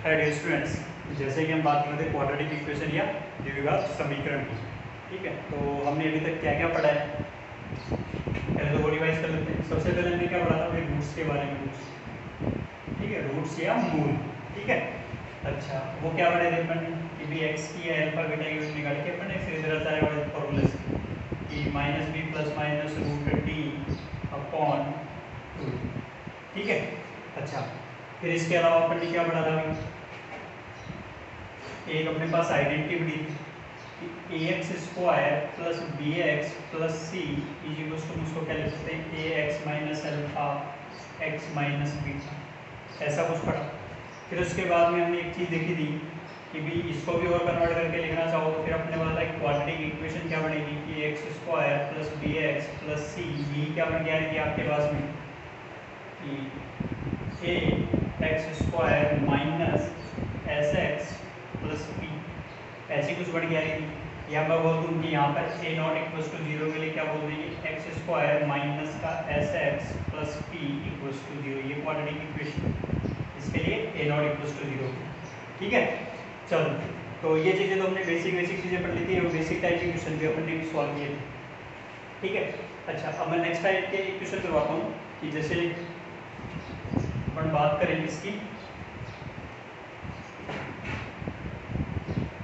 है dear students, जैसे कि हम बात करते हैं क्वाड्रेटिक इक्वेशन या द्विघात समीकरण की। ठीक है, तो हमने अभी तक क्या क्या पढ़ा है, पहले तो वो रिवाइज कर लेते हैं। सबसे पहले हमने क्या पढ़ा था, फिर रूट्स के बारे में कुछ। ठीक है, रूट्स या मूल। ठीक है, अच्छा वो क्या पढ़े थे अपन कि भी एक्स की या अल्फा बीटा की वैल्यू निकाल के अपन ने फिर इधर सारे वाले फॉर्मूले से कि minus B plus minus root D upon 2। ठीक है, अच्छा फिर इसके अलावा अपन ने क्या पढ़ा था अभी, एक अपने पास आइडेंटिटी थी कि ax square plus B X plus C is equals to, उसको क्या लिख सकते हैं, A X minus alpha X minus beta, ऐसा कुछ पढ़ा। फिर उसके बाद में हमने एक चीज़ देखी थी कि भी इसको भी और कन्वर्ट करके लिखना चाहो तो फिर अपने पास एक क्वाड्रेटिक इक्वेशन क्या बनेगी कि X square plus B X plus C, ये क्या बन गया है कि आपके पास में कि A X square minus S X plus P, ऐसी कुछ बढ़ गया है। या मैं बोल दूँ कि यहाँ पर A not equals to zero के लिए क्या बोल देंगे, एक्स स्क्वायर माइनस का S X plus P equals to zero, ये क्वाड्रेटिक इक्वेशन, इसके लिए A not equals to zero. ठीक है, चलो तो ये चीज़ें तो हमने बेसिक चीज़ें पढ़ ली थी और बेसिक टाइप के क्वेश्चन भी अपन ने सॉल्व किए थे। ठीक है, अच्छा अब मैं नेक्स्ट टाइप के क्वेश्चन करवाता हूँ कि जैसे अपन बात करें इसकी,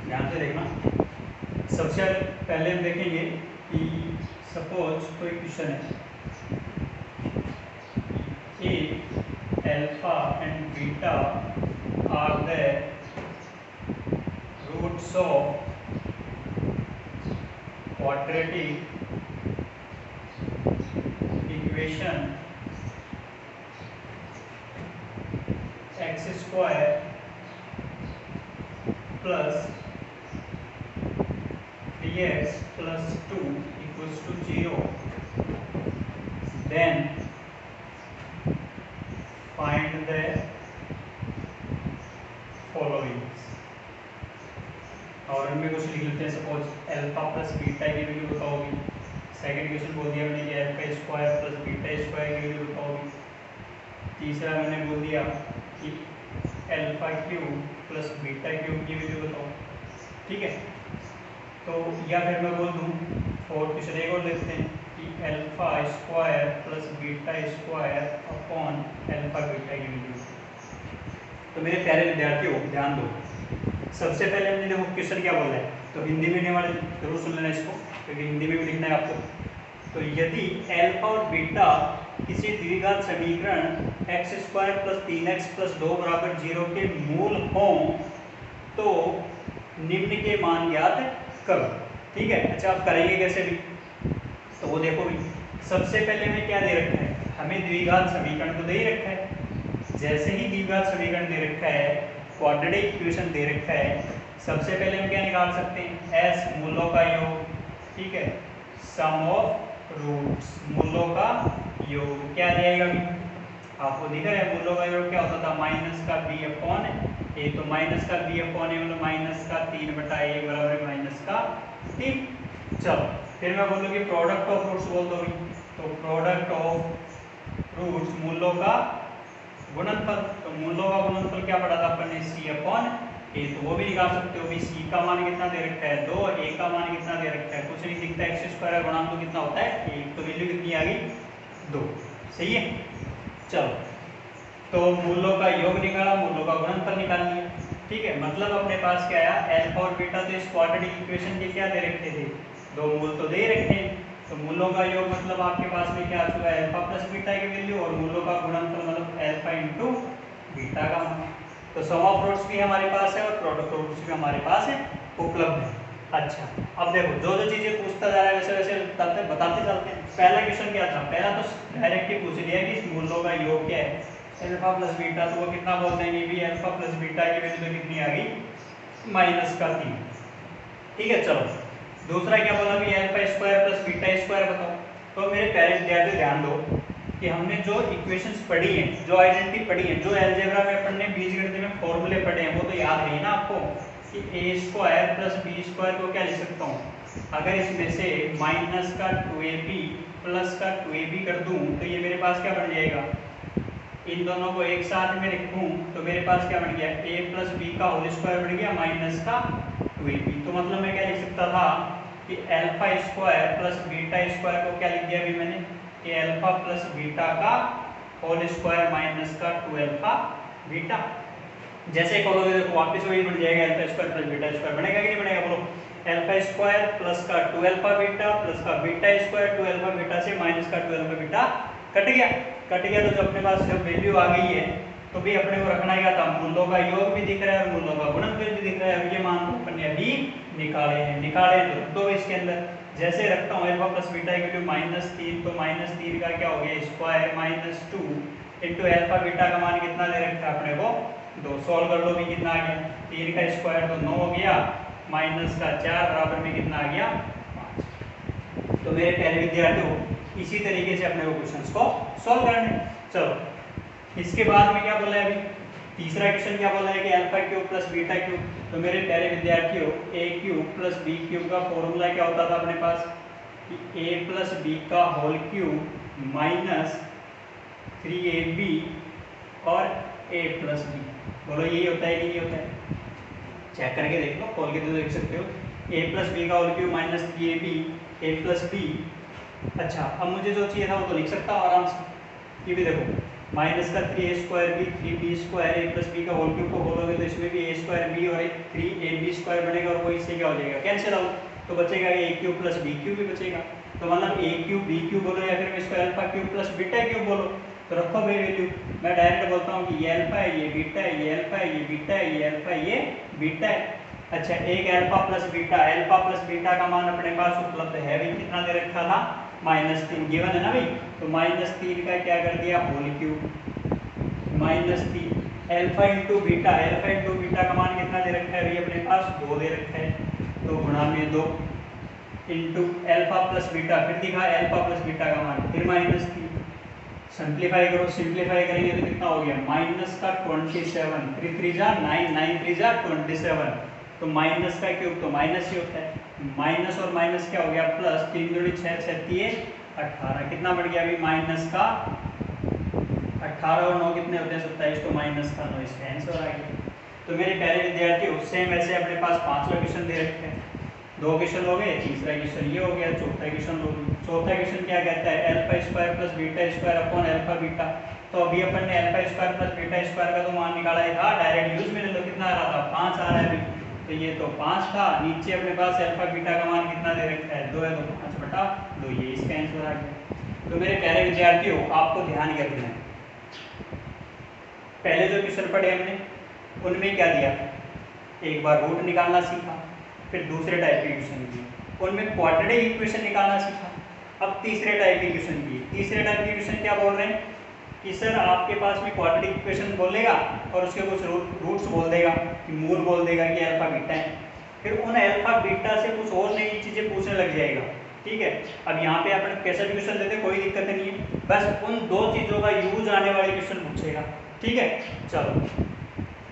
ध्यान से देखना। सबसे पहले हम देखेंगे कि सपोज कोई क्वेश्चन है A alpha and beta are the roots of quadratic equation X square plus 3x plus 2 equals to 0, then find the following। और इनमें कुछ लिख लेते हैं, सपोज अल्फा प्लस बीटा की वैल्यू बताओगी। सेकंड क्वेश्चन बोल दिया मैंने कि alpha square plus beta square की वैल्यू बताओगी। तीसरा मैंने बोल दिया कि alpha cube plus beta cube की वैल्यू बताओ। ठीक है, तो या फिर मैं बोल दूँ फोर्थ क्वेश्चन एक और देखते हैं कि alpha square plus beta square upon alpha beta की वैल्यू। तो मेरे प्यारे विद्यार्थियों ध्यान दो, सबसे पहले हमने देखो क्वेश्चन क्या बोला है, तो हिंदी में वाले जरूर सुन लेना इसको क्योंकि हिंदी में भी लिखना है आपको। तो यदि अल्फा और बीटा किसी द्विघात समीकरण x square plus 3x plus 2 बराबर 0 के मूल हों तो निम्न के मान ज्ञात करो। ठीक है, अच्छा आप करेंगे कैसे भी, तो वो देखो भी, सबसे पहले हमें क्या दे रखा है, हमें द्विघात समीकरण तो दे ही रखा है। जैसे ही द्विघात समीकरण दे रखा है, क्वाड्रेटिक इक्वेशन दे रखा है, सबसे पहले हम क्या निकाल सकते हैं, एस मूलों का योग। ठीक है, सम ऑफ रूट्स, मूलों का योग क्या जाएगा भी, आपको दिख रहा है मूलों का योग क्या होता था, माइनस का बी अपॉन ए, तो माइनस का बी अपॉन ए मतलब माइनस का 3/1 बराबर माइनस का 3। चलो फिर मैं बोलूँगी प्रोडक्ट ऑफ रूट्स बोल दो, तो प्रोडक्ट ऑफ रूट्स मूलों का गुणनफल, तो मूलों का गुणनफल क्या पढ़ा था अपन ने, सी अपॉन ए, तो वो भी निकाल सकते हो भी। सी का मान कितना दे रखा है 2, ए का मान कितना दे रखा है कुछ नहीं दिखता, एक्स स्क्वायर गुणा तो कितना होता है 1, तो वैल्यू कितनी आ गई 2। सही है, चलो तो मूलों का योग निकाला, मूलों का गुणनफल निकाल लिया। ठीक है, मतलब अपने पास क्या आया, अल्फा और बीटा तो इस क्वाड्रेटिक इक्वेशन के क्या दे रखे थे, 2 मूल तो दे रखे हैं, तो मूलों का योग मतलब आपके पास में क्या आ चुका है, अल्फा प्लस बीटा की वैल्यू, और मूलों का गुणनफल मतलब अल्फा इंटू बीटा का मान। तो सम ऑफ रूट्स भी हमारे पास है और प्रोडक्ट ऑफ रूट्स भी हमारे पास है, उपलब्ध है। अच्छा अब देखो जो जो चीजें पूछता जा रहा है वैसे वैसे बताते चलते हैं। पहला क्वेश्चन क्या था, पहला तो डायरेक्ट ही पूछ लिया कि मूलों का योग क्या है, अल्फा प्लस बीटा, तो वो कितना बोल देंगे भी, अल्फा प्लस बीटा की वैल्यू तो कितनी आ गई माइनस का 3। ठीक है, चलो दूसरा क्या बोला भी, alpha square plus beta square बताओ। तो मेरे प्यारे विद्यार्थी ध्यान दो कि हमने जो इक्वेशंस पढ़ी हैं, जो आइडेंटिटी पढ़ी है, जो अलजेब्रा में अपन ने बीजगणित में फॉर्मूले पढ़े हैं, वो तो याद है ना आपको कि ए स्क्वायर प्लस बी स्क्वायर को क्या लिख सकता हूँ, अगर इसमें से माइनस का 2ab प्लस का 2ab कर दूं तो ये मेरे पास क्या बन जाएगा, इन दोनों को एक साथ में लिखूं तो मेरे पास क्या बन गया, a प्लस बी का होल स्क्वायर बन गया माइनस का 2ab। तो मतलब मैं क्या लिख सकता था कि alpha square plus beta square को क्या लिख दिया अभी मैंने, कि अल्फा प्लस बीटा का होल स्क्वायर माइनस का 2 अल्फा बीटा। जैसे खोलोगे देखो वापस वही बन जाएगा, alpha square plus beta square बनेगा कि नहीं बनेगा, बोलो। अल्फा स्क्वायर प्लस का 2 अल्फा बीटा प्लस का बीटा स्क्वायर, 2 अल्फा बीटा से माइनस का 2 अल्फा बीटा कट गया। तो जो अपने पास जब वैल्यू आ गई है तो भी अपने को रखना क्या था, मूलों का योग भी दिख रहा है और मूलों का गुणनफल भी दिख रहा है। ये मान अपन ने अभी निकाले तो रख दो इसके अंदर। जैसे रखता हूँ अल्फा प्लस बीटा की वैल्यू -3, तो -3 का क्या हो गया स्क्वायर -2 इंटू अल्फा बीटा का मान कितना दे रखा है अपने को 2। सॉल्व कर लो भी कितना आ गया, 3 का स्क्वायर तो 9 हो गया, माइनस का 4 बराबर में कितना आ गया 5। तो मेरे प्यारे विद्यार्थियों इसी तरीके से अपने को क्वेश्चंस को सॉल्व करने। चलो इसके बाद में क्या बोला है अभी, तीसरा क्वेश्चन क्या बोला है कि alpha cube plus beta cube. तो मेरे प्यारे विद्यार्थियों a cube plus b cube का फॉर्मूला क्या होता था अपने पास, कि a प्लस b का होल क्यूब माइनस 3ab और a प्लस b। बोलो यही होता है कि नहीं होता है, चेक करके देख लो, खोल के तो देख सकते हो। a प्लस बी का whole cube minus 3ab a plus b। अच्छा अब मुझे जो चाहिए था वो तो लिख सकता हूँ आराम से, ये भी देखो माइनस का 3a square b 3b square a plus b का होल क्यूब को बोलोगे तो इसमें भी a स्क्वायर b और 3ab स्क्वायर बनेगा और वो इससे क्या हो जाएगा कैंसिल आउट, तो बचेगा a cube plus b cube भी बचेगा। तो मतलब a क्यूब b क्यूब बोलो या फिर इसको alpha cube plus beta cube बोलो, तो रखो भाई वैल्यू। मैं डायरेक्ट बोलता हूँ कि ये अल्फा है, ये बीटा है, ये अल्फा है, ये बीटा है, ये अल्फा है, ये बीटा है। अच्छा एक अल्फा प्लस बीटा का मान अपने पास उपलब्ध है भी, कितना दे रखा था -3 गिवन है ना भाई। तो -3 का क्या कर दिया whole cube -3 alpha into beta का मान कितना दे रखा है भाई अपने पास 2 दे रखा है, तो गुणा में 2 इंटू अल्फा प्लस बीटा, फिर दिखा अल्फा प्लस बीटा का मान फिर -3। सिंप्लीफाई करो, सिंप्लीफाई करेंगे तो कितना हो गया माइनस का 27, 3 3 जा 9, 9 3 जा 27। तो माइनस का क्यूब तो माइनस ही होता है, माइनस और माइनस क्या हो गया प्लस, 3 दूनी 6 36 18, कितना बढ़ गया अभी माइनस का 18 और 9 कितने होते हैं 27, तो माइनस का 9 इसका आंसर आ गया। तो मेरे प्यारे विद्यार्थियों सेम ऐसे अपने पास 5वां क्वेश्चन दे रखे हैं, 2 क्वेश्चन हो गए, तीसरा क्वेश्चन ये हो गया, चौथा क्वेश्चन हो गया। चौथा क्वेश्चन क्या कहता है alpha square plus beta square upon alpha beta. तो अभी अपन ने alpha square plus beta square का तो मान निकाला ही था, डायरेक्ट यूज में ले लो, कितना आ रहा था 5 आ रहा है अभी, तो ये तो 5 था। नीचे अपने पास अल्फा बीटा का मान कितना दे रखा है 2 है, तो 5/2 ये इसका आंसर आ गया। तो मेरे प्यारे विद्यार्थियों आपको ध्यान क्या देना है, पहले जो क्वेश्चन पढ़े हमने उनमें क्या दिया, एक बार रूट निकालना सीखा, फिर दूसरे टाइप के क्वेश्चन दिए, उनमें क्वाड्रेटिक इक्वेशन निकालना सीखा। अब तीसरे टाइप के क्वेश्चन दिए, तीसरे टाइप के क्वेश्चन क्या बोल रहे हैं कि सर आपके पास में क्वाड्रेटिक इक्वेशन बोलेगा और उसके कुछ रूट्स बोल देगा, कि मूल बोल देगा कि अल्फा बीटा है, फिर उन अल्फा बीटा से कुछ और नई चीजें पूछने लग जाएगा। ठीक है, अब यहाँ पे अपन कैसा भी क्वेश्चन देते कोई दिक्कत नहीं है, बस उन 2 चीजों का यूज आने वाले क्वेश्चन पूछेगा। ठीक है, चलो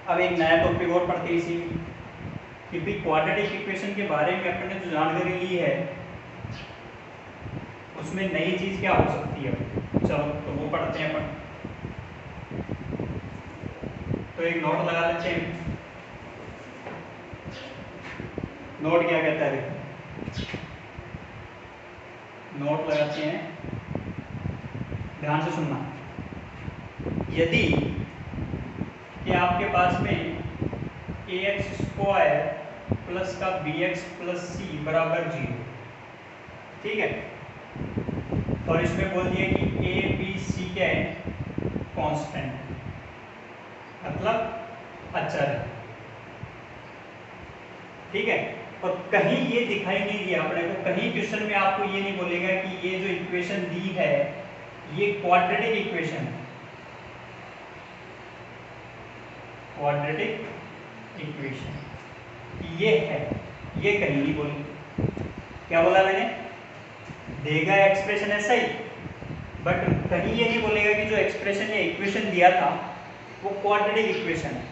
अब एक नया टॉपिक और पढ़ते हैं इसी में, कि भी क्वाड्रेटिक इक्वेशन के बारे में अपन ने जो जानकारी ली है उसमें नई चीज क्या हो सकती है। चलो तो वो पढ़ते हैं अपन। तो एक नोट लगा लेते हैं, नोट क्या कहता है, नोट लगाते हैं, ध्यान से सुनना। यदि कि आपके पास में ax स्क्वायर प्लस का bx प्लस c बराबर 0, ठीक है, और इसमें बोल दिया कि a b c क्या है कांस्टेंट, मतलब अचर है। ठीक है, और कहीं ये दिखाई नहीं दिया अपने को, कहीं क्वेश्चन में आपको ये नहीं बोलेगा कि ये जो इक्वेशन दी है ये क्वाड्रेटिक इक्वेशन है, क्वाड्रेटिक इक्वेशन ये है, ये कहीं नहीं बोली। क्या बोला मैंने, देगा एक्सप्रेशन ऐसा ही, बट कहीं ये नहीं बोलेगा कि जो एक्सप्रेशन या इक्वेशन दिया था वो क्वाड्रेटिक इक्वेशन है।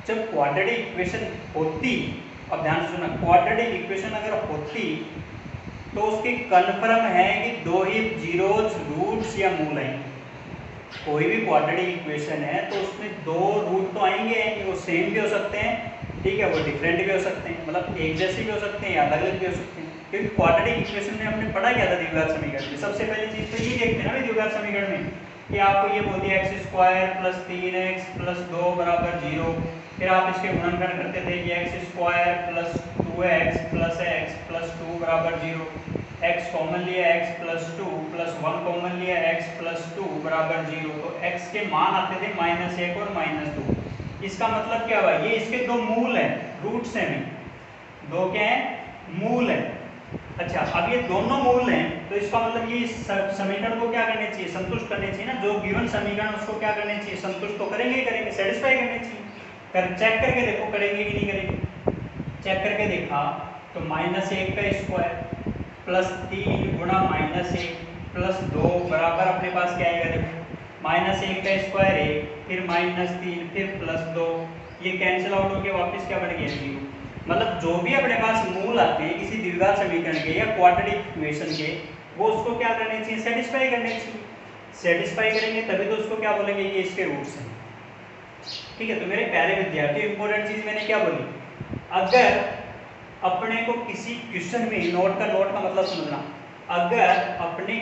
जब क्वाड्रेटिक इक्वेशन होती, अब ध्यान से सुनना, क्वाड्रेटिक इक्वेशन अगर होती तो उसकी कन्फर्म है कि 2 ही जीरोज रूट्स या मूल हैं। कोई भी क्वाड्रेटिक इक्वेशन है तो उसमें दो रूट तो आएंगे, वो सेम भी हो सकते हैं, ठीक है, वो डिफरेंट भी हो सकते हैं, मतलब एक जैसे भी हो सकते हैं या अलग अलग भी हो सकते हैं। क्योंकि क्वाड्रेटिक इक्वेशन में हमने पढ़ा क्या था द्विघात समीकरण में, सबसे पहली चीज तो ये देखते हैं ना द्विघात समीकरण में कि आपको ये बोल दिया x² + 3x + 2 = 0, फिर आप इसके गुणनखंड करते थे कि x² + 2x + x + 2 = 0, x common लिया x + 2 + 1 कॉमन लिया x + 2 = 0, तो x के मान आते थे -1 और -2। इसका मतलब क्या हुआ, ये इसके दो मूल हैं, रूट्स हैं, दो क्या है, मूल है। अच्छा, अब ये दोनों मूल हैं तो इसका मतलब ये समीकरण को क्या करने चाहिए, संतुष्ट करने चाहिए ना, जो गिवन समीकरण उसको क्या करने चाहिए, संतुष्ट तो करेंगे ही करेंगे, सेटिस्फाई करने चाहिए। चेक करके देखो करेंगे कि नहीं करेंगे। चेक करके देखा तो -1 का स्क्वायर + 3 गुणा -1 + 2 बराबर अपने पास क्या आएगा, देखो -1 का स्क्वायर 1, फिर -3, फिर +2, ये कैंसिल आउट होकर वापस क्या बन गया, 0। मतलब जो भी अपने पास मूल आते हैं किसी द्विघात समीकरण के या क्वाड्रेटिक इक्वेशन के, वो उसको क्या करने चाहिए, सेटिस्फाई करने चाहिए। सेटिस्फाई करेंगे तभी तो उसको क्या बोलेंगे, ये इसके रूट्स हैं, ठीक है। तो मेरे प्यारे विद्यार्थी, इंपॉर्टेंट चीज मैंने क्या बोली, अगर अपने को किसी क्वेश्चन में, नोट का मतलब समझना, अगर अपने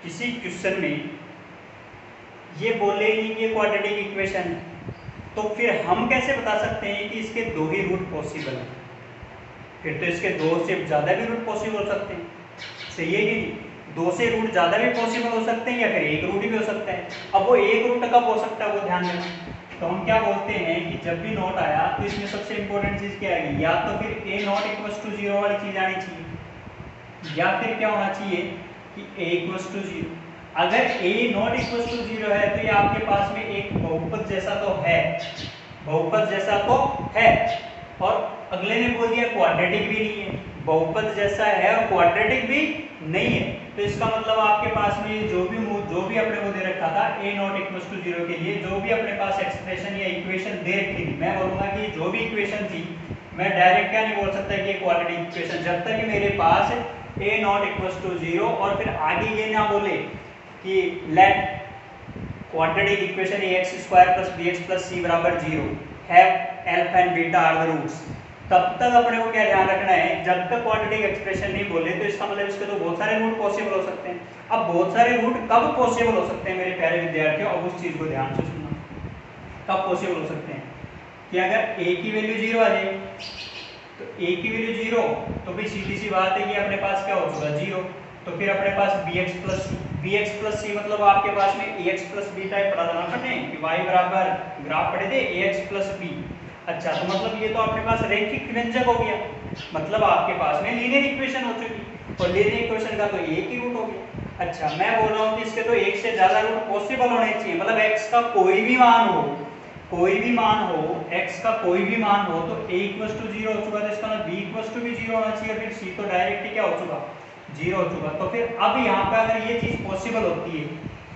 किसी क्वेश्चन में ये बोले ये क्वाड्रेटिक इक्वेशन है, तो फिर हम कैसे बता सकते हैं कि इसके दो ही रूट पॉसिबल हैं। फिर तो इसके दो से ज़्यादा भी रूट पॉसिबल हो सकते हैं, सही है कि नहीं, दो से रूट ज़्यादा भी पॉसिबल हो सकते हैं या फिर एक रूट भी हो सकता है। अब वो एक रूट कब हो सकता है वो ध्यान देना। तो हम क्या बोलते हैं कि जब भी नोट आया तो इसमें सबसे इंपॉर्टेंट चीज़ क्या आएगी, या तो फिर a ≠ 0 वाली चीज़ आनी चाहिए, या फिर क्या होना चाहिए कि a = 0। अगर a ≠ 0 है तो ये आपके पास में एक बहुपद जैसा तो है, बहुपद जैसा तो है, और अगले ने बोल दिया क्वाड्रेटिक भी नहीं है, बहुपद जैसा है और क्वाड्रेटिक भी नहीं है। तो इसका मतलब आपके पास में जो भी अपने को दे रखा था a ≠ 0 के लिए, जो भी अपने पास एक्सप्रेशन या इक्वेशन दे रखी थी, मैं बोलूंगा कि जो भी इक्वेशन थी, मैं डायरेक्ट क्या नहीं बोल सकता कि क्वाड्रेटिक इक्वेशन, जब तक कि मेरे पास a ≠ 0 और फिर आगे ये ना बोले कि let quadratic equation ax² + bx + c = 0 have alpha and beta are the roots, तब तक अपने को क्या ध्यान रखना है, जब तक क्वाड्रेटिक एक्सप्रेशन नहीं बोले तो इसका मतलब इसके तो बहुत सारे रूट पॉसिबल हो सकते हैं। अब बहुत सारे रूट कब पॉसिबल हो सकते हैं मेरे प्यारे विद्यार्थियों, अब उस चीज को ध्यान से सुनना, कब पॉसिबल हो सकते हैं कि अगर a की वैल्यू 0 आ जाए, तो a की वैल्यू 0, तो भाई सीधी सी बात है कि अपने पास क्या हो चुका 0, तो फिर अपने पास bx + c मतलब आपके पास में ax + b टाइप पढ़ा था ना आपने कि y बराबर ग्राफ पढ़े थे ax + b। अच्छा, तो मतलब ये तो अपने पास रैखिक व्यंजक हो गया, मतलब आपके पास में लीनियर इक्वेशन हो चुकी, और लीनियर इक्वेशन का तो एक ही रूट हो गया। अच्छा, मैं बोल रहा हूँ कि इसके तो एक से ज्यादा रूट पॉसिबल होने चाहिए, मतलब x का कोई भी मान हो, x का कोई भी मान हो तो a = 0 हो चुका, तो इसका मतलब b = भी 0 होना चाहिए, फिर c तो डायरेक्ट ही क्या हो चुका, 0 हो चुका। तो फिर अब यहाँ पे अगर ये चीज पॉसिबल होती है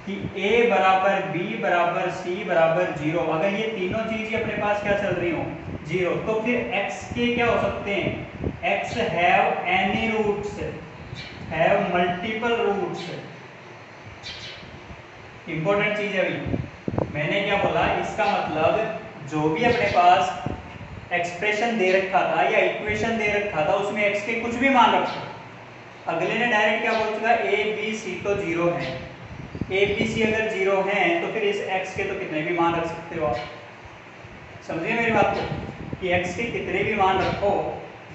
कि a = b = c = 0, अगर ये तीनों चीज ही अपने पास क्या चल रही हो 0, तो फिर x के क्या हो सकते हैं, x have any roots, have multiple roots. Important चीज है अभी मैंने क्या बोला, इसका मतलब जो भी अपने पास एक्सप्रेशन दे रखा था या इक्वेशन दे रखा था उसमें x के कुछ भी मान रखो, अगले ने डायरेक्ट क्या बोल चुका a b c तो 0 है, a b c अगर 0 है तो फिर इस x के तो कितने भी मान रख सकते हो आप, समझिए मेरी बात को कि x के कितने भी मान रखो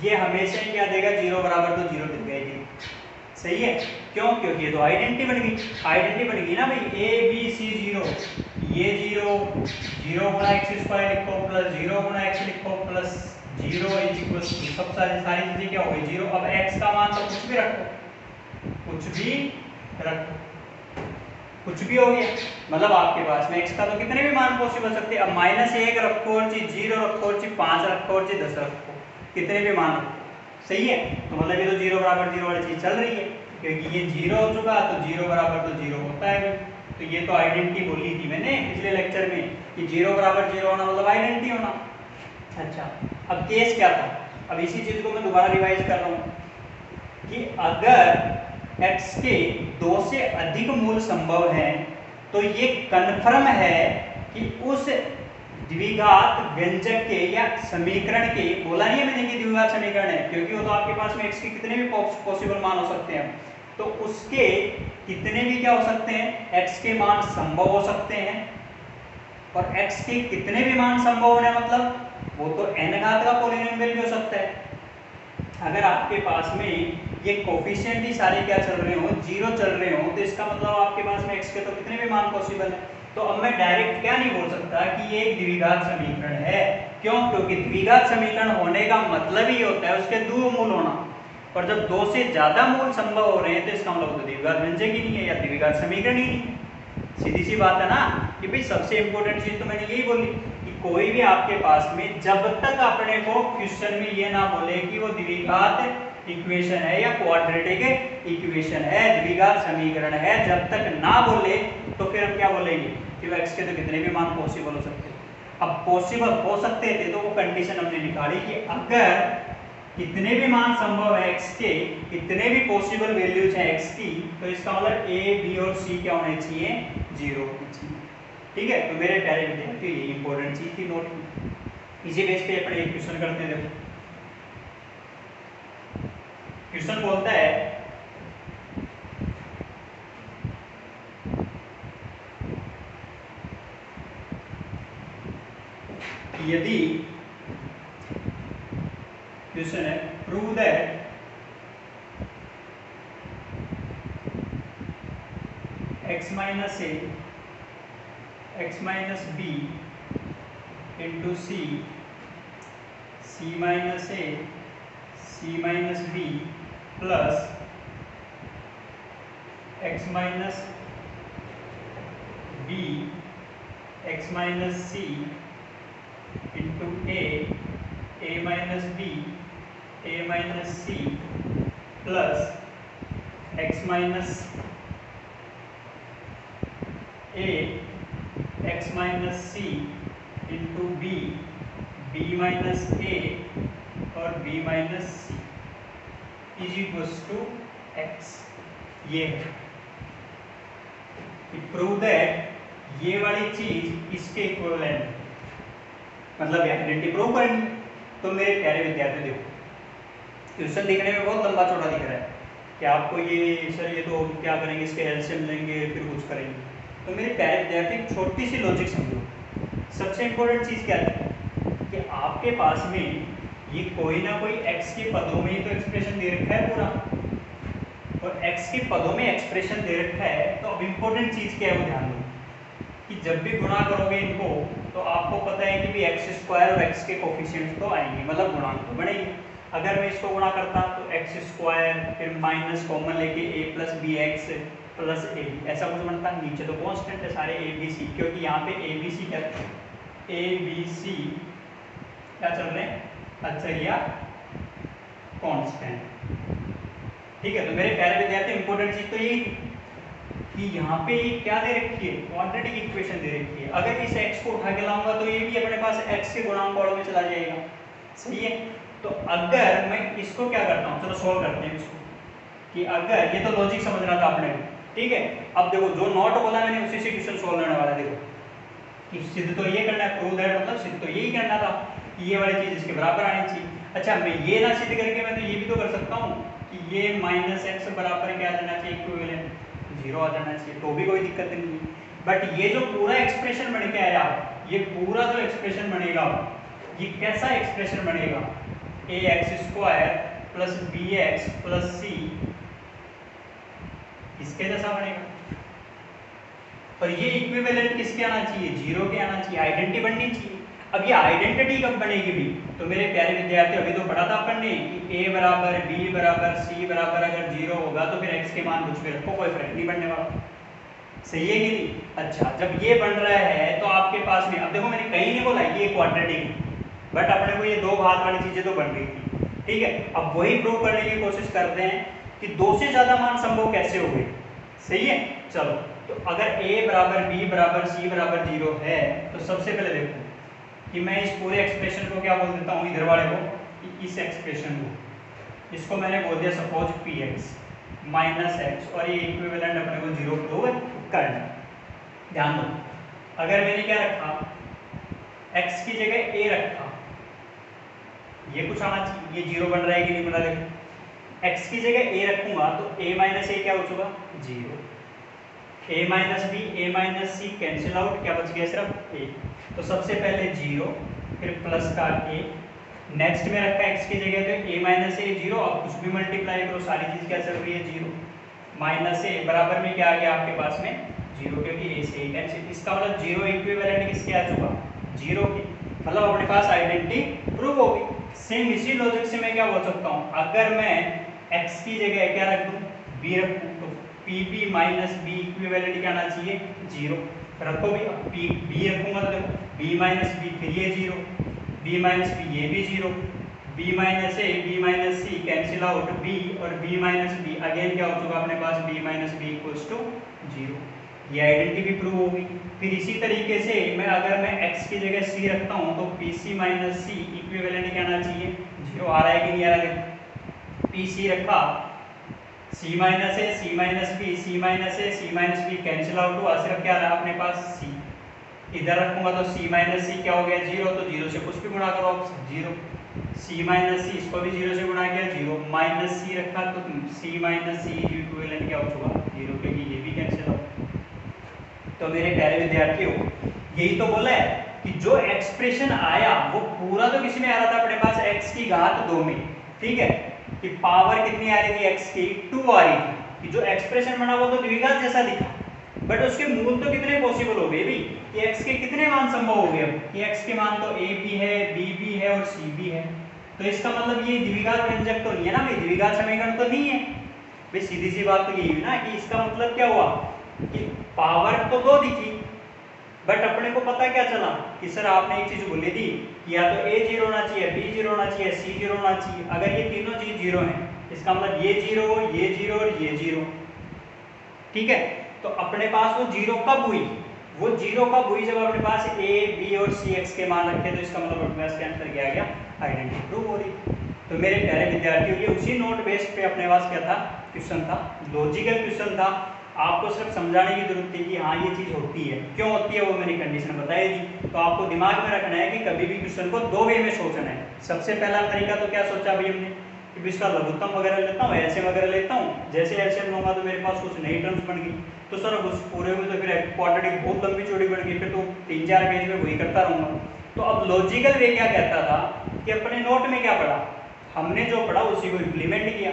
ये हमेशा ही क्या देगा, 0 बराबर तो 0 मिल जाएगी, सही है, क्यों, क्योंकि ये तो आइडेंटिटी बन गई ना भाई, a b c 0, ये 0 0 गुणा x² लिखो प्लस 0 गुणा x लिखो प्लस 0 = सब सारी चीजें क्या हो गई 0। अब x का मान तो कुछ भी रखो, कुछ भी हो गया, मतलब आपके पास में x का तो कितने भी मान पॉसिबल सकते हैं। अब -1 रखो और 0 रखो और 5 रखो और 10 रखो, कितने भी मान रखो, सही है। तो मतलब ये तो 0 बराबर 0 वाली चीज चल रही है, क्योंकि ये 0 हो चुका तो 0 बराबर तो 0 होता है। तो ये तो आइडेंटिटी बोली थी मैंने पिछले लेक्चर में कि 0 बराबर 0 होना मतलब आइडेंटिटी होना। अच्छा, अब केस क्या था, अब इसी चीज को मैं दोबारा रिवाइज कर रहा हूँ कि अगर x के 2 से अधिक मूल संभव हैं तो ये कन्फर्म है कि उस द्विघात व्यंजक के या समीकरण के, बोला नहीं है मैंने कि द्विघात समीकरण है, क्योंकि वो तो आपके पास में x के कितने भी पॉसिबल मान हो सकते हैं, तो उसके कितने भी क्या हो सकते हैं, x के मान संभव हो सकते हैं। और x के कितने भी मान संभव होने मतलब वो तो n घात का पॉलिनोमियल भी हो सकता है। अगर आपके पास में ये कोफिशिएंट ही सारे क्या चल रहे हो, जीरो चल रहे हो, तो इसका मतलब आपके पास में x के तो कितने भी मान पॉसिबल है। तो अब मैं डायरेक्ट क्या नहीं बोल सकता कि ये एक द्विघात समीकरण है। क्यों? क्योंकि द्विघात समीकरण होने का मतलब ही होता है उसके दो मूल होना, और जब दो से ज्यादा मूल संभव हो रहे हैं तो इसका मतलब तो द्विघात व्यंजक ही नहीं है या द्विघात समीकरण ही नहीं। सीधी सी बात है ना कि भाई सबसे इंपॉर्टेंट चीज तो मैंने यही बोली कि कोई भी आपके पास में जब तक अपने को क्वेश्चन में ये ना बोले कि वो द्विघात इक्वेशन है या क्वाड्रेटिक इक्वेशन है, द्विघात समीकरण है, जब तक ना बोले तो फिर हम क्या बोलेंगे कि वो x के तो कितने भी मान पॉसिबल हो सकते हैं। अब पॉसिबल हो सकते थे तो वो कंडीशन हमने निकाली कि अगर कितने भी मान संभव है x के, कितने भी पॉसिबल वैल्यूज हैं x की, तो इसका मतलब a, b और c क्या होने चाहिए, 0 होने चाहिए। ठीक है, तो मेरे प्यारे विद्यार्थी ये इंपॉर्टेंट चीज थी नोट की। इसी बेस पे अपने एक क्वेश्चन करते हैं। देखो क्वेश्चन बोलता है यदि, क्वेश्चन है prove that x minus a x minus b into c c minus a c minus b plus x minus b x minus c into a minus b a minus c plus x minus a x minus c into b b minus a और b minus c is equals to x। ये है prove that ये वाली चीज इसके equivalent, मतलब identity prove करनी। तो मेरे प्यारे विद्यार्थी देखो क्वेश्चन दिखने में बहुत लंबा चौड़ा दिख रहा है कि आपको ये सर ये तो क्या करेंगे, इसके एलसीएम लेंगे फिर कुछ करेंगे। तो मेरे प्यारे विद्यार्थी छोटी सी लॉजिक समझो। सबसे इंपॉर्टेंट चीज क्या है कि आपके पास में ये कोई ना कोई x के पदों में ही तो एक्सप्रेशन दे रखा है पूरा, और x के पदों में एक्सप्रेशन दे रखा है। तो अब इंपॉर्टेंट चीज क्या है वो ध्यान दो कि जब भी गुणा करोगे इनको तो आपको पता है कि भी x स्क्वायर और x के कोफिशिएंट्स तो आएंगे, मतलब गुणांक तो बनेंगे। अगर मैं इसको गुणा करता तो x स्क्वायर फिर माइनस कॉमन लेके a plus B X plus A B, ऐसा कुछ बनता है। नीचे तो कांस्टेंट है सारे a b c, क्योंकि यहाँ पे a b c क्या a b c क्या चल रहे हैं, अचर या कांस्टेंट। ठीक है, तो मेरे प्यारे विद्यार्थी इंपॉर्टेंट चीज तो यही कि यहाँ पे क्या दे रखी है, क्वाड्रेटिक इक्वेशन दे रखी है। अगर इस x को उठा के लाऊंगा तो ये भी अपने पास x के गुणांक वालों में चला जाएगा। सही है, तो अगर मैं इसको क्या करता हूँ, चलो सोल्व करते हैं इसको कि अगर ये तो लॉजिक समझना था आपने, ठीक है। अब देखो जो नॉट बोला मैंने उसी से क्वेश्चन सोल्व होने वाला है। देखो कि सिद्ध तो ये करना है, प्रूव दैट मतलब सिद्ध तो यही करना था कि ये वाली चीज इसके बराबर आनी चाहिए। अच्छा मैं ये ना सिद्ध करके मैं तो ये भी तो कर सकता हूँ कि ये माइनस एक्स बराबर क्या आ जाना चाहिए, इक्विवेलेंट 0 आ जाना चाहिए, तो भी कोई दिक्कत नहीं है। बट ये जो पूरा एक्सप्रेशन बन के आया, ये पूरा जो एक्सप्रेशन बनेगा ये कैसा एक्सप्रेशन बनेगा, A X square plus B X plus C इसके जैसा बनेगा। और ये इक्विवेलेंट किसके आना चाहिए, 0 के आना चाहिए, आइडेंटिटी बननी चाहिए। अब ये आइडेंटिटी कब बनेगी भी, तो मेरे प्यारे विद्यार्थी अभी तो पढ़ा था अपन ने कि a बराबर b बराबर c बराबर अगर 0 होगा तो फिर x के मान कुछ भी रखो, कोई फर्क नहीं पड़ने वाला। सही है कि नहीं। अच्छा जब ये बन रहा है तो आपके पास में, अब देखो मैंने कहीं नहीं बोला कि ये क्वाड्रेटिक, बट अपने को ये दो घात वाली चीजें तो बन रही थी। ठीक है, अब वही प्रूव करने की कोशिश करते हैं कि 2 से ज्यादा मान संभव कैसे हो गए। सही है, चलो तो अगर a बराबर b बराबर c बराबर 0 है तो सबसे पहले देखो कि मैं इस पूरे एक्सप्रेशन को क्या बोल देता हूँ, इधर वाले को, इस एक्सप्रेशन को इसको मैंने बोल दिया सपोज px माइनस एक्स, और ये इक्विवेलेंट अपने को 0 प्रूव करना। ध्यान दो, अगर मैंने क्या रखा, x की जगह a रखा, ये कुछ आना चाहिए, ये 0 बन रहा है कि नहीं बन रहा है, x की जगह a रखूंगा तो a माइनस ए क्या हो चुका 0, a minus B a minus C cancel out, क्या बच गया सिर्फ a। तो सबसे पहले 0 फिर प्लस का a, नेक्स्ट में रखा x की जगह तो a माइनस ए 0, अब कुछ भी मल्टीप्लाई करो सारी चीज क्या चल रही है 0, माइनस ए बराबर में क्या आ गया आपके पास में 0, क्योंकि a से a कैंसिल, इसका मतलब 0 इक्विवेलेंट किसके आ चुका 0 के, मतलब अपने पास आइडेंटिटी प्रूव होगी। सेम इसी लॉजिक से मैं क्या बोल सकता हूँ, अगर मैं x की जगह क्या रख दूँ b रखूँ तो pb माइनस बी इक्विवेलेंट क्या आना चाहिए 0, रखो भी, अब b रखूंगा तो देखो b माइनस बी फिर ये 0, b माइनस बी ये भी 0, b minus A b minus C cancel out b और b माइनस बी अगेन क्या हो चुका अपने पास b minus B equals to 0, ये आइडेंटिटी प्रूव होगी। फिर इसी तरीके से मैं अगर मैं x की जगह c रखता हूँ तो pc माइनस सी इक्विवेलेंट क्या आना चाहिए 0, आ रहा है कि नहीं आ रहा है, pc रखा c minus A c minus B c minus A c minus B cancel out हुआ, सिर्फ क्या रहा अपने पास c, इधर रखूंगा तो c माइनस सी क्या हो गया 0, तो 0 से कुछ भी गुणा करो 0, c माइनस सी इसको भी 0 से गुणा किया 0, माइनस सी रखा तो c माइनस सी इक्विवेलेंट क्या हो चुका 0, क्योंकि ये भी कैंसिल आउट। तो मेरे प्यारे विद्यार्थियों यही तो बोला है कि जो एक्सप्रेशन आया वो पूरा तो किसी में आ रहा था अपने पास x की घात 2 में, ठीक है, कि पावर कितनी आ रही थी x की 2 आ रही थी, कि जो एक्सप्रेशन बना वो तो द्विघात जैसा दिखा, बट उसके मूल तो कितने पॉसिबल हो गए भी, कि x के कितने मान संभव हो गए, कि x के मान तो a भी है b भी है और c भी है, तो इसका मतलब ये द्विघात व्यंजक तो नहीं है ना भाई, द्विघात समीकरण तो नहीं है भाई, सीधी सी बात तो यही है ना कि इसका मतलब क्या हुआ कि पावर तो 2 दिखी, बट अपने को पता क्या चला कि सर आपने एक चीज बोली थी कि या तो a 0 होना चाहिए, b 0 होना चाहिए, c 0 होना चाहिए, अगर ये तीनों चीज 0 है इसका मतलब ये 0 और ये 0, ठीक है, तो अपने पास वो 0 कब हुई, वो 0 कब हुई जब अपने पास a b और c x के मान रखे, तो इसका मतलब अपने पास क्या आंसर क्या आ गया, आइडेंटिटी प्रूव हो रही। तो मेरे प्यारे विद्यार्थियों ये उसी नोट बेस्ड पे अपने पास क्या था, क्वेश्चन था, लॉजिकल क्वेश्चन था, आपको सिर्फ समझाने की जरूरत थी कि हाँ ये चीज होती है, क्यों होती है वो मैंने कंडीशन बताई थी। तो आपको दिमाग में रखना है कि कभी भी क्वेश्चन को 2 वे में सोचना है। सबसे पहला तरीका तो क्या सोचा अभी हमने कि इसका लघुत्तम वगैरह लेता हूँ, एलसीएम वगैरह लेता हूँ, जैसे एलसीएम लूंगा तो मेरे पास कुछ नई टर्म्स बन गई, तो सर उस पूरे में तो फिर क्वाड्रेटिक बहुत लंबी चौड़ी बन गई, फिर तो 3-4 पेज में वही करता रहूंगा। तो अब लॉजिकल वे क्या कहता था कि अपने नोट में क्या पढ़ा, हमने जो पढ़ा उसी को इम्प्लीमेंट किया।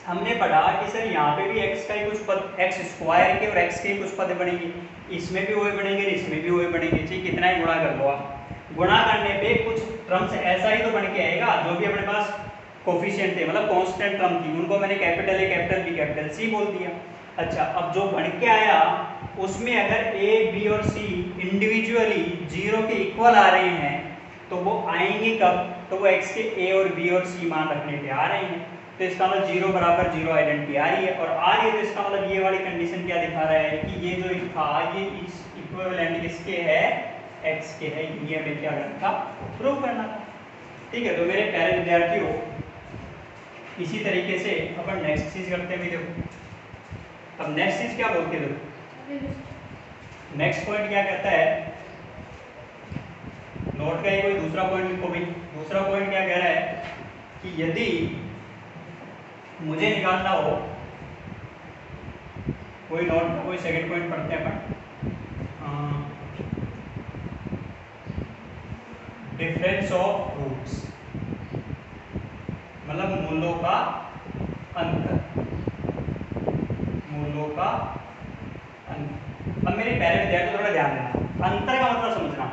हमने पढ़ा कि सर यहाँ पे भी x का ही कुछ पद, x स्क्वायर के और x के ही कुछ पद बनेंगे, इसमें भी वही बनेंगे, इसमें भी वही बनेंगे, ठीक, कितना ही गुणा कर लो आप, गुणा करने पे कुछ टर्म्स ऐसा ही तो बन के आएगा जो भी अपने पास कोफिशिएंट थे, मतलब कांस्टेंट टर्म थी, उनको मैंने capital A capital B capital C बोल दिया। अच्छा, अब जो बन के आया उसमें अगर a b और c इंडिविजुअली 0 के इक्वल आ रहे हैं तो वो आएंगे कब, तो वो x के a और b और c मान रखने पे आ रहे हैं, तो इसका मतलब 0 बराबर 0 आइडेंटिटी आ रही है, और आ रही है तो इसका मतलब ये वाली कंडीशन क्या दिखा रहा है कि ये जो था ये इक्विवेलेंट किसके है, x के है, ये हमें क्या करना था, प्रूव करना था। ठीक है, तो मेरे प्यारे विद्यार्थियों इसी तरीके से अपन नेक्स्ट चीज करते हैं। देखो अब नेक्स्ट चीज क्या बोलते हैं, देखो नेक्स्ट पॉइंट क्या कहता है, नोट का ही कोई दूसरा पॉइंट लिखो भाई। दूसरा पॉइंट क्या कह रहा है कि यदि मुझे निकालना हो, कोई नोट का कोई सेकंड पॉइंट पढ़ते हैं अपन, डिफरेंस ऑफ रूट्स, मतलब मूलों का अंतर, मूलों का अंतर। अब मेरे प्यारे विद्यार्थी थोड़ा ध्यान देना, अंतर का मतलब समझना।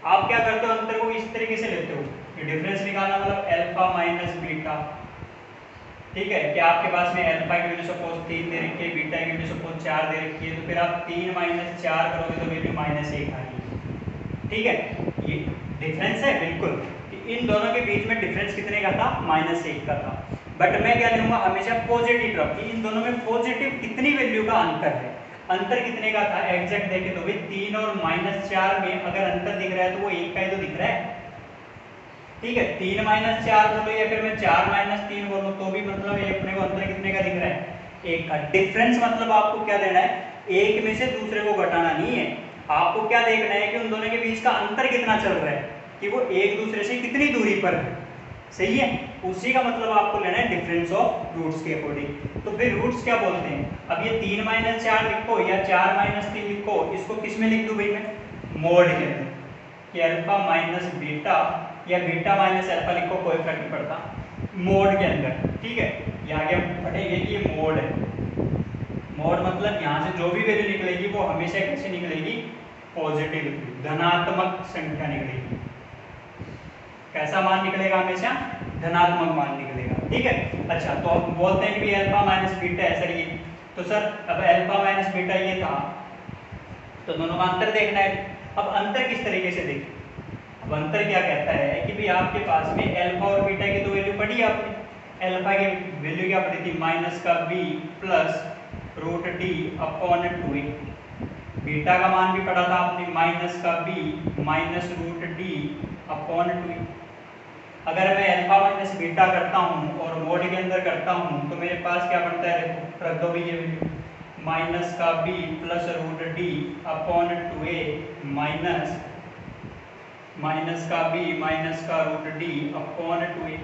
आप क्या करते हो, अंतर को इस तरीके से लेते हो कि डिफरेंस निकालना मतलब अल्फा माइनस बीटा, ठीक है, कि आपके पास में अल्फा की वैल्यू सपोज 3 दे रखी है, बीटा की वैल्यू सपोज 4 दे रखी है, तो फिर आप 3 माइनस 4 करोगे तो वैल्यू -1 आएगी। ठीक है, ये डिफरेंस है बिल्कुल, इन दोनों के बीच में डिफरेंस कितने का था, -1 का था। बट मैं क्या लूंगा हमेशा पॉजिटिव टर्म, कि इन दोनों में पॉजिटिव कितनी वैल्यू का अंतर है, अंतर कितने का था एग्जैक्ट देखे तो भाई 3 और -4 में अगर अंतर दिख रहा है तो वो 1 का ही तो दिख रहा है। ठीक है, 3 - 4 बोलो या फिर मैं 4 - 3 बोलूं तो भी मतलब ये अपने को अंतर कितने का दिख रहा है, 1 का। डिफरेंस मतलब आपको क्या देना है, एक में से दूसरे को घटाना नहीं है, आपको क्या देखना है कि उन दोनों के बीच का अंतर कितना चल रहा है, कि वो एक दूसरे से कितनी दूरी पर है, सही है। उसी का मतलब आपको लेना है डिफरेंस ऑफ रूट्स के अकॉर्डिंग। तो फिर रूट्स क्या बोलते हैं, अब ये 3 - 4 लिखो या 4 - 3 लिखो, इसको किस में लिख दूं भाई मैं, मोड के अंदर, कि अल्फा माइनस बीटा या बीटा माइनस अल्फा लिखो, कोई फर्क नहीं पड़ता, मोड के अंदर, ठीक है। ये आगे हम पढ़ेंगे कि ये मोड है। मोड मतलब यहाँ से जो भी वैल्यू निकलेगी वो हमेशा कैसे निकलेगी, पॉजिटिव, धनात्मक संख्या निकलेगी। कैसा मान निकलेगा, हमेशा धनात्मक मान निकलेगा, ठीक है। अच्छा, तो अब बोलते हैं कि अल्फा माइनस बीटा है सर ये, तो सर अब अल्फा माइनस बीटा ये था, तो दोनों का अंतर देखना है। अब अंतर किस तरीके से देखें, अब अंतर क्या कहता है कि भाई आपके पास में अल्फा और बीटा की तो वैल्यू पढ़ी आपने, अल्फा की वैल्यू क्या पढ़ी थी, माइनस का B plus root D upon 2a, beta का मान भी पढ़ा था आपने, माइनस का B minus root D upon 2a। अगर मैं अल्फा माइनस बीटा करता हूँ और मोड के अंदर करता हूँ तो मेरे पास क्या बनता है, देखो रख दो भी ये वैल्यू, माइनस का B plus root D upon 2a minus का बी माइनस का रूट डी अपॉन 2a।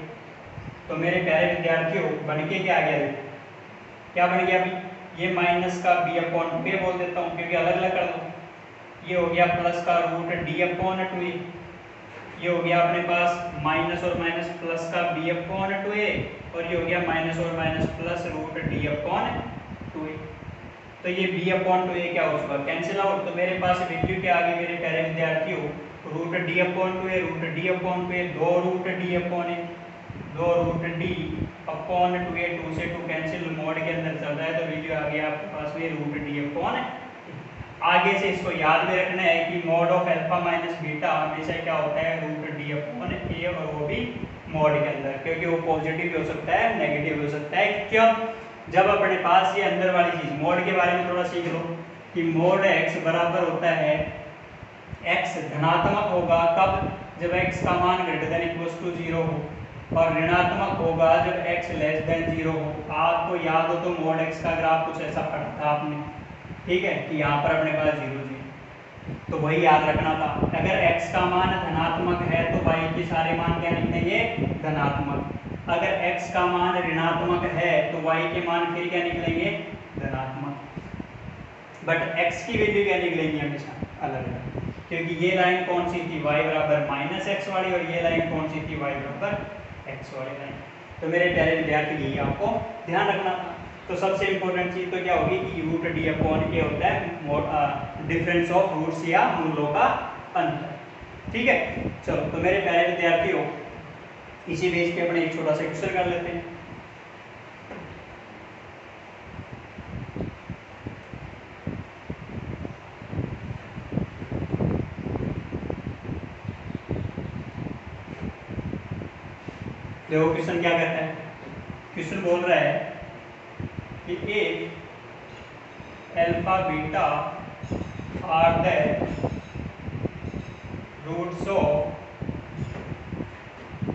तो मेरे प्यारे विद्यार्थियों बन के क्या आ गया, देखो क्या बन गया अभी, ये माइनस का बी अपॉन 2a बोल देता हूँ क्योंकि अलग अलग कर दो, ये हो गया प्लस का रूट डी अपॉन 2a, ये हो गया अपने पास माइनस और माइनस प्लस का b अपॉन 2a, और ये हो गया माइनस और minus plus root d upon 2a। तो ये b अपॉन 2a क्या हो चुका, कैंसिल आउट। तो मेरे पास वैल्यू क्या आ गई मेरे प्यारे विद्यार्थियों, root d upon 2a, root d upon 2a, 2 root d upon a, 2 root d upon 2a, 2 से 2 कैंसिल, मोड के अंदर चल रहा है तो वैल्यू आ गया आपके पास में रूट d अपॉन। आगे से इसको याद में रखना है कि mode of alpha minus beta हमेशा क्या होता है, रूट डी अपॉन ए, और वो भी मोड के अंदर, क्योंकि वो पॉजिटिव भी हो सकता है नेगेटिव हो सकता है। क्यों, जब अपने पास ये अंदर वाली चीज, मोड के बारे में थोड़ा सीख लो कि मोड एक्स बराबर होता है, एक्स धनात्मक होगा कब, जब एक्स का मान ग्रेटर देन इक्वल्स टू 0 हो, और ऋणात्मक होगा जब एक्स लेस देन 0 हो। आपको याद हो तो मोड एक्स का ग्राफ कुछ ऐसा पढ़ा था आपने, ठीक है, कि यहाँ पर अपने पास 0 0, तो वही याद रखना था। अगर x का मान धनात्मक है तो y के सारे मान क्या निकलेंगे, धनात्मक। अगर x का मान ऋणात्मक है तो y के मान फिर क्या निकलेंगे, धनात्मक। बट x की वैल्यू क्या निकलेंगी, हमेशा अलग अलग, क्योंकि ये लाइन कौन सी थी, y बराबर माइनस एक्स वाली, और ये लाइन कौन सी थी, y बराबर x वाली लाइन। तो मेरे प्यारे विद्यार्थी यही आपको ध्यान रखना था। तो सबसे इंपॉर्टेंट चीज तो क्या होगी कि रूट डी अपॉन ए होता है डिफरेंस ऑफ रूट्स या मूलों का अंतर, ठीक है। चलो, तो मेरे प्यारे विद्यार्थियों इसी बेस पे अपने एक छोटा सा क्वेश्चन कर लेते हैं। देखो क्वेश्चन क्या कहता है, क्वेश्चन बोल रहा है कि एक alpha beta are the roots of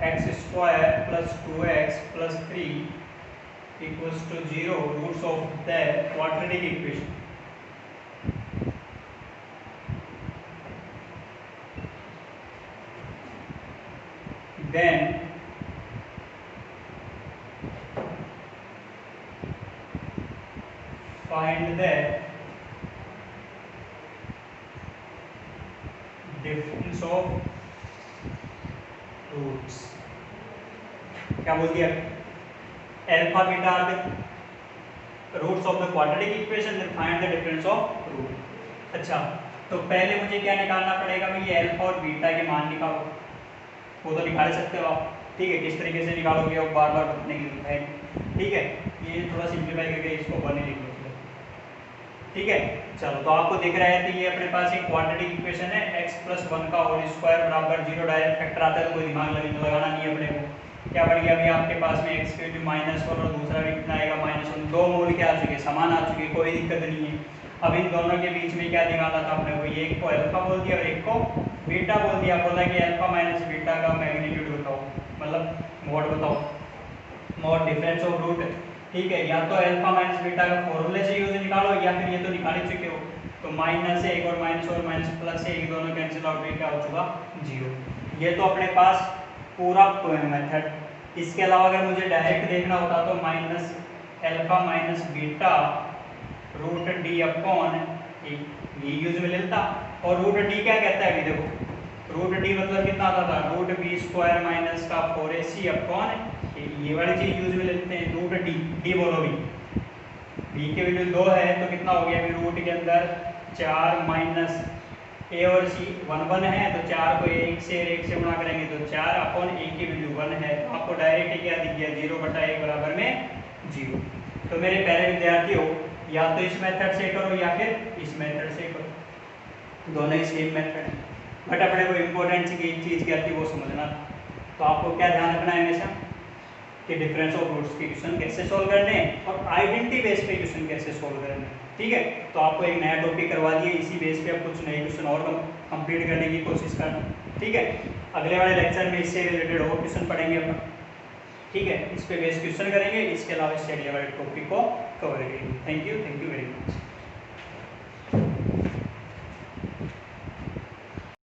X square plus 2x plus 3 equals to 0 roots of the quadratic equation. Then find the difference of roots। क्या बोल दिया, alpha beta are the roots of the quadratic equation, then find the difference of root. अच्छा, तो पहले मुझे क्या निकालना पड़ेगा भाई, ये अल्फा और बीटा के मान निकालो। वो तो निकाल सकते हो आप, ठीक है, किस तरीके से निकालोगे वो बार बार बताने की जरूरत है, ठीक है। ये थोड़ा सिंप्लीफाई करके इसको बने लिख लो, ठीक है। चलो, तो आपको दिख रहा है तो ये अपने पास एक क्वाड्रेटिक इक्वेशन है, x प्लस 1 का होल स्क्वायर बराबर 0, डायरेक्ट फैक्टर आता है तो कोई दिमाग लगाना नहीं है अपने को। क्या बढ़ गया अभी आपके पास में x की वैल्यू -1 और दूसरा भी कितना आएगा -1, दो मूल क्या आ चुके, समान आ चुके, कोई दिक्कत नहीं है। अब इन दोनों के बीच में क्या निकालना था अपने को, एक को अल्फा बोल दिया और एक को बीटा बोल दिया। बोला कि अल्फा माइनस बीटा का मैग्नीट्यूड बताओ, मतलब मोड बताओ, मोड डिफरेंस ऑफ रूट, ठीक है। या तो अल्फा माइनस बीटा का फॉर्मूले से यूज निकालो, या फिर ये तो निकाल ही चुके हो, तो माइनस एक और माइनस प्लस एक दोनों कैंसिल आउट में क्या हो चुका 0। ये तो अपने पास पूरा मेथड। इसके अलावा अगर मुझे डायरेक्ट देखना होता तो minus alpha minus beta root D upon ये यूज में लेता। और रूट डी क्या कहता है, अभी देखो रूट डी मतलब कितना आता था, रूट बी स्क्वायर माइनस का 4ac अपॉन ये वाली चीज यूज में लेते हैं। रूट डी, डी बोलो बी के वैल्यू 2 है तो कितना हो गया अभी रूट के अंदर 4 माइनस ए और सी 1 है तो 4 को 1 से गुणा करेंगे तो 4 अपॉन ए की वैल्यू 1 है, तो आपको डायरेक्ट क्या दिख गया 0/1 बराबर में 0। तो मेरे प्यारे विद्यार्थियों या तो इस मेथड से करो या फिर इस मेथड से करो, दोनों ही सेम मेथड है। बट अपने को इम्पोर्टेंट चीज़ क्या थी वो समझना। तो आपको क्या ध्यान रखना है हमेशा कि डिफरेंस ऑफ रूट्स के क्वेश्चन कैसे सोल्व करने हैं और आइडेंटिटी बेस पे क्वेश्चन कैसे सोल्व करने हैं। ठीक है, तो आपको एक नया टॉपिक करवा दिए, इसी बेस पे आप कुछ नए क्वेश्चन और कंप्लीट करने की कोशिश करना। ठीक है, अगले वाले लेक्चर में इससे रिलेटेड और क्वेश्चन पढ़ेंगे अपन। ठीक है, इस पे बेस क्वेश्चन करेंगे, इसके अलावा इससे अगले वाले टॉपिक को कवर करेंगे। Thank you.